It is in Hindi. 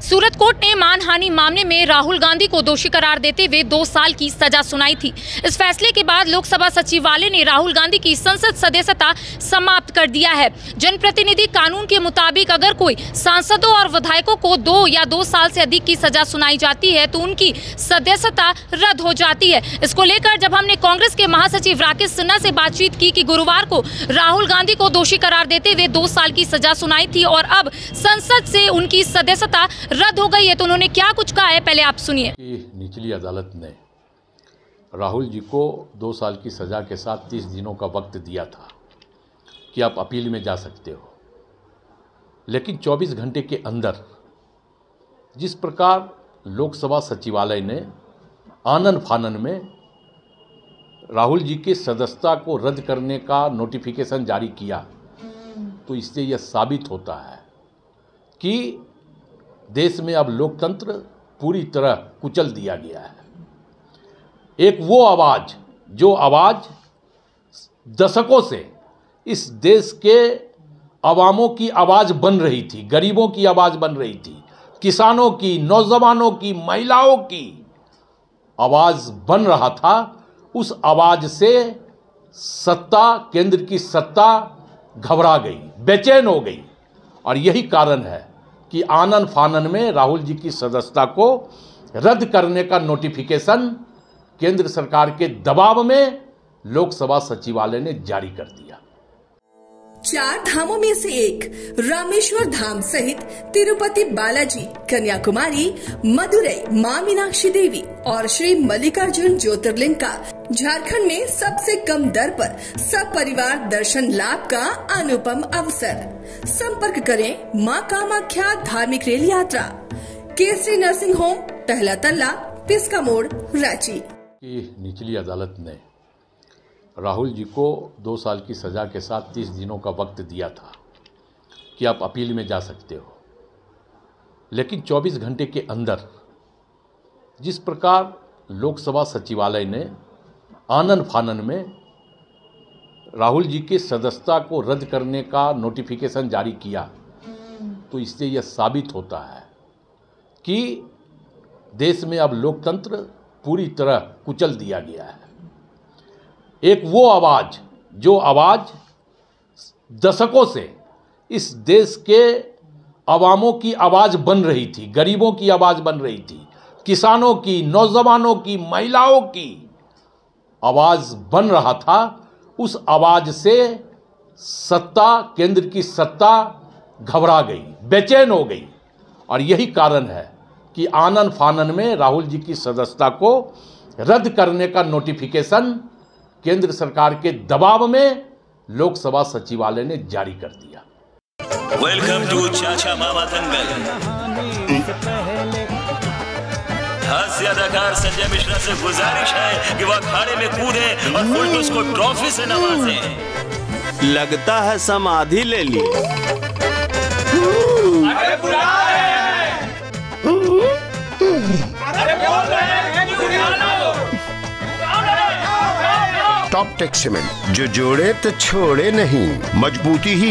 सूरत कोर्ट ने मानहानि मामले में राहुल गांधी को दोषी करार देते हुए 2 साल की सजा सुनाई थी। इस फैसले के बाद लोकसभा सचिवालय ने राहुल गांधी की संसद सदस्यता समाप्त कर दिया है। जनप्रतिनिधि कानून के मुताबिक अगर कोई सांसदों और विधायकों को 2 या 2 साल से अधिक की सजा सुनाई जाती है तो उनकी सदस्यता रद्द हो जाती है। इसको लेकर जब हमने कांग्रेस के महासचिव राकेश सिन्हा से बातचीत की कि गुरुवार को राहुल गांधी को दोषी करार देते हुए 2 साल की सजा सुनाई थी और अब संसद से उनकी सदस्यता रद्द हो गई है, तो उन्होंने क्या कुछ कहा है, पहले आप सुनिए। निचली अदालत ने राहुल जी को 2 साल की सजा के साथ 30 दिनों का वक्त दिया था कि आप अपील में जा सकते हो, लेकिन 24 घंटे के अंदर जिस प्रकार लोकसभा सचिवालय ने आनन फानन में राहुल जी की सदस्यता को रद्द करने का नोटिफिकेशन जारी किया, तो इससे यह साबित होता है कि देश में अब लोकतंत्र पूरी तरह कुचल दिया गया है। एक वो आवाज़ जो आवाज़ दशकों से इस देश के अवामों की आवाज़ बन रही थी, गरीबों की आवाज़ बन रही थी, किसानों की, नौजवानों की, महिलाओं की आवाज़ बन रहा था, उस आवाज़ से सत्ता, केंद्र की सत्ता घबरा गई, बेचैन हो गई। और यही कारण है कि आनन फानन में राहुल जी की सदस्यता को रद्द करने का नोटिफिकेशन केंद्र सरकार के दबाव में लोकसभा सचिवालय ने जारी कर दिया। 4 धामों में से एक रामेश्वर धाम सहित तिरुपति बालाजी, कन्याकुमारी, मदुरई, मां मीनाक्षी देवी और श्री मल्लिकार्जुन ज्योतिर्लिंग का झारखंड में सबसे कम दर पर सब परिवार दर्शन लाभ का अनुपम अवसर। संपर्क करें मां कामाख्या धार्मिक रेल यात्रा, केसरी नर्सिंग होम, पहला तल्ला, पिस्का मोड़, रांची। निचली अदालत ने राहुल जी को 2 साल की सज़ा के साथ 30 दिनों का वक्त दिया था कि आप अपील में जा सकते हो, लेकिन 24 घंटे के अंदर जिस प्रकार लोकसभा सचिवालय ने आनन फानन में राहुल जी की सदस्यता को रद्द करने का नोटिफिकेशन जारी किया, तो इससे यह साबित होता है कि देश में अब लोकतंत्र पूरी तरह कुचल दिया गया है। एक वो आवाज़ जो आवाज़ दशकों से इस देश के अवामों की आवाज़ बन रही थी, गरीबों की आवाज़ बन रही थी, किसानों की, नौजवानों की, महिलाओं की आवाज़ बन रहा था, उस आवाज़ से सत्ता, केंद्र की सत्ता घबरा गई, बेचैन हो गई। और यही कारण है कि आनन फानन में राहुल जी की सदस्यता को रद्द करने का नोटिफिकेशन केंद्र सरकार के दबाव में लोकसभा सचिवालय ने जारी कर दिया। वेलकम टू चाचा मामा दंगल। हास्य अदाकार संजय मिश्रा से गुजारिश है कि वह अखाड़े में कूदे और फुलटूस को ट्रॉफी से नवाजे। लगता है समाधि ले ली। अरे बुला रहे हैं। अरे बोल रहे हैं। टॉप टेक सीमेंट, जो जोड़े तो छोड़े नहीं, मजबूती ही